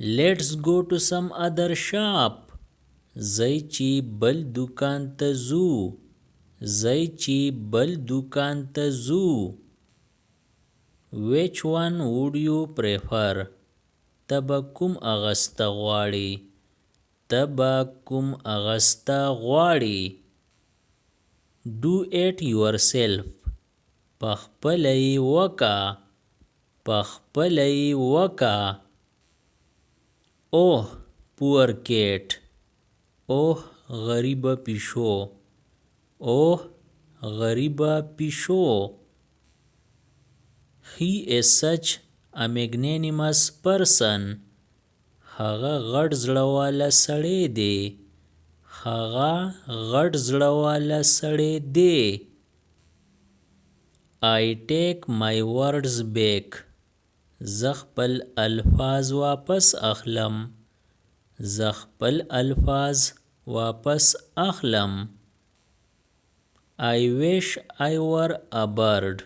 Let's go to some other shop. زی چی بل دکان ته زو. زی چی بل دکان ته زو. Which one would you prefer? تبا کوم اغسته غواړي. تبا کوم اغسته غواړي. Do it yourself. پخپلی وکا. پخپلی وکا. Oh, poor cat. اوه غریبه پیشو. اوه غریبه پیشو. He is such a magnanimous person. هغه غټ زړهواله سړی دی. هغه غټ زړهواله سړی دی. I take my words back. زه خپل الفاظ واپس اخلم. زه خپل الفاظ واپس اخلم. I wish I were a bird.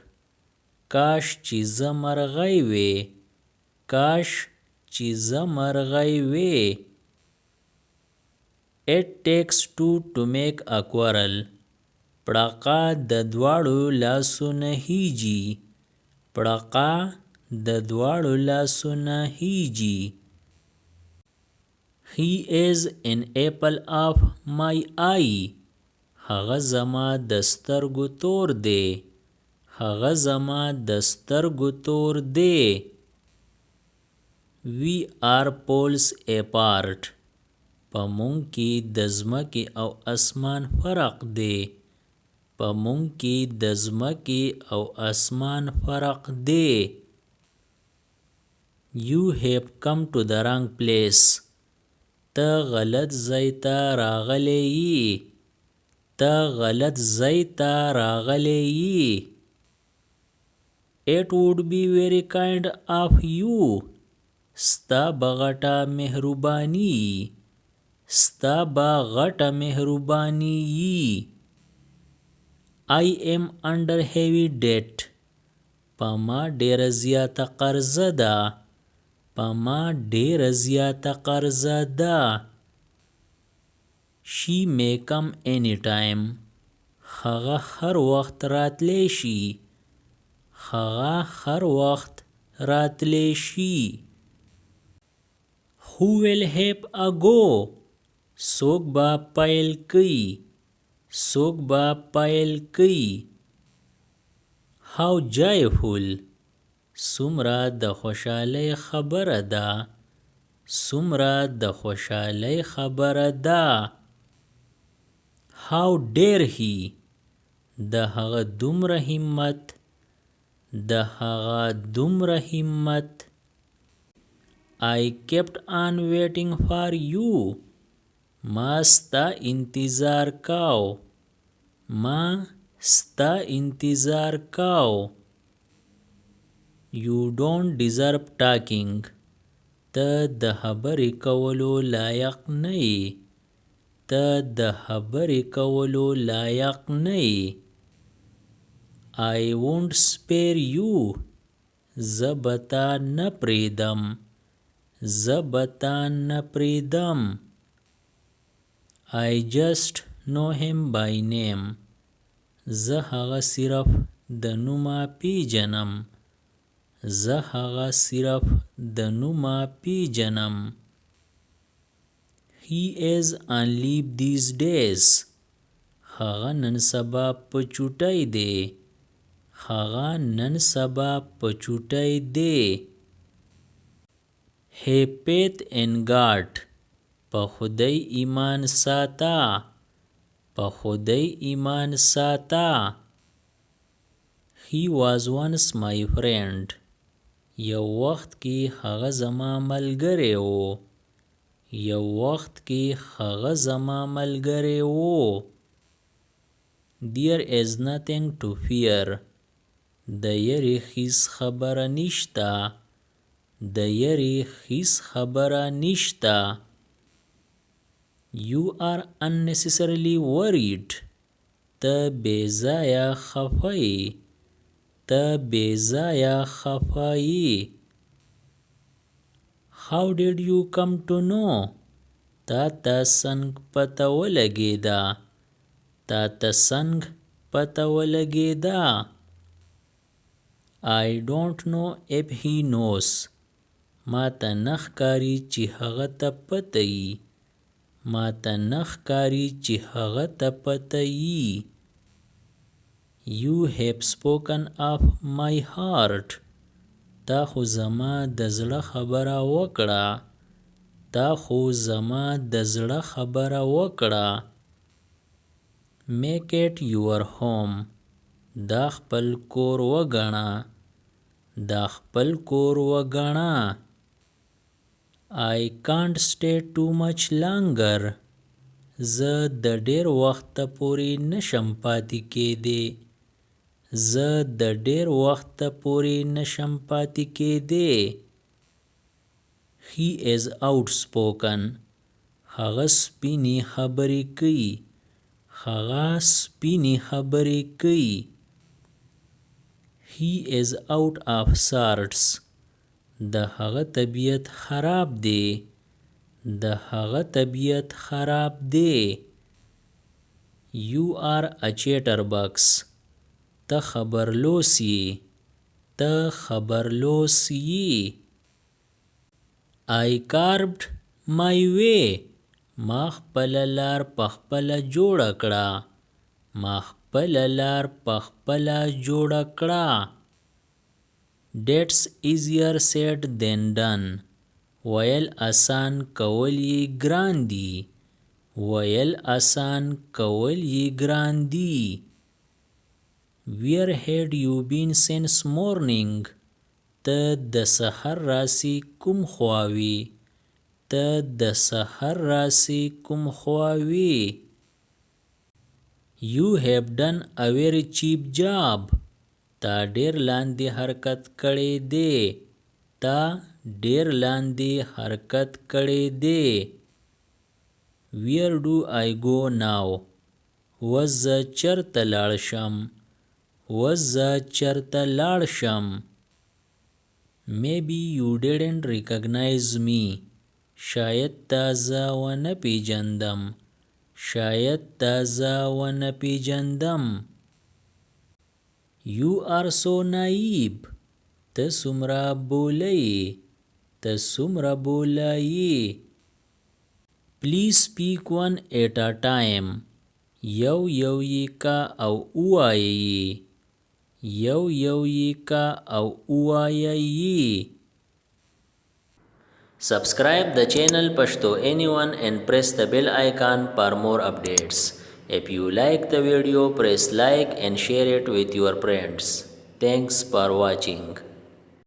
کاش چې زه مرغۍ وې. کاش چې زه مرغۍ وې. It takes two to make a quarrel. پړقه د دواړو لاسو نه هیجي. پړقه د دواړو لاسو نه هیجي. He is an apple of my eye. هغه زما د سترګو تور دی. هغه زما د سترګو تور دی. We are poles apart. په مونږ کې د ځمکې او اسمان فرق دی. په مونږ کې د ځمکې او اسمان فرق دی. You have come to the wrong place. ته غلط ځای ته راغلی یې. ته غلط ځای ته راغلی یې. It would be very kind of you. ستا به غټه مهرباني. ستا به غټه مهرباني یي. I am under heavy debt. په ما ډېره زیاته قرضه ده. په ما ډېره زیاته قرضه ده. She may come anytime. هغه هر وخت راتلی شي. هغه هر وخت راتلی شي. Who will have a go? څوک به پیل کوي. څوک به پیل کوي. How joyful. څومره د خوشحالۍ خبره ده. څومره د خوشحالۍ خبره ده. How dare he. د هغه دومره همت. د هغه دومره همت. I kept on waiting for you. ما ستا انتظار کاو. ما ستا انتظار کاو. You don't deserve talking. ته د خبرې کولو لایق نه یې. ته د خبرې کولو لایق نه یې. I won't spare you. زه به تا نه پرېږدم. زه به تا نه پرېږدم. I just know him by name. زه هغه صرف د نومه پیژنم. زه هغه صرف د نومه پیژنم. He is on leave these days. هغه نن سبا په چوټۍ دی. هغه نن سبا په چوټۍ دی. Have faith in God. په خدای ایمان ساته. په خدای ایمان ساته. He was once my friend. یو وخت کې هغه زما ملګری و. یو وخت کې هغه زما ملګری و. There is nothing to fear. د یری هیڅ خبره نشته. د یری هیڅ خبره نشته. You are unnecessarily worried. ته بې ځایه خفه یې. ته بې ځایه خفه یې. How did you come to know? تا ته څنګه پته ولګېده؟ تا ته څنګه پته ولګېده؟ I don't know if he knows. ما ته نه ښکاري چې هغه ته پته یي. ما ته نه ښکاري چې هغه ته پته یي. You have spoken of my heart. تا خو زما د زړه خبره وکړه. تا خو زما د زړه خبره وکړه. Make it your home. دا خپل کور وګڼه. دا خپل کور وګڼه. I can't stay too much longer. زه د ډیر وخته پورې نشم پاتې کېدی. زه د ډیر وخته پورې نشم پاتې کېدی. He is outspoken. هغه سپینې خبرې کوي. هغه سپینې خبرې کوي. He is out of sorts. د هغه طبیعت خراب دی. د هغه طبیعت خراب دی. You are a chatterbox. ته خبرلوس یې. ته خبرلوس یې. I carved my way. ما خپله لار پخپله جوړه کړه. ما خپله لار پخپله جوړه کړه. That's easier said than done. ویل آسان کول یې ګران دي. ویل آسان کول یې ګران دي. Where had you been since morning? ته د سحر راسي کوم خواوي. ته د سحر راسي کوم خواوي. You have done a very cheap job. تا ډیر لاندې حرکت کړی دی. تا ډیر لاندې حرکت کړی دی. Where do I go now? وزه چرته لاړ شم. وزه چرته لاړ شم. Maybe you didn't recognize me. شاید تا زه ونه پیژندم. شاید تا زه ونه پیژندم. You are so naive. ته څومره بولی یې. ته څومره بولی یې. Please speak one at a time. یو یو یې کا او ووایه یې. یو یو یې کا او ووایه یې. Subscribe the channel Pashto Anyone and press the bell icon for more updates. If you like the video, press like and share it with your friends. Thanks for watching.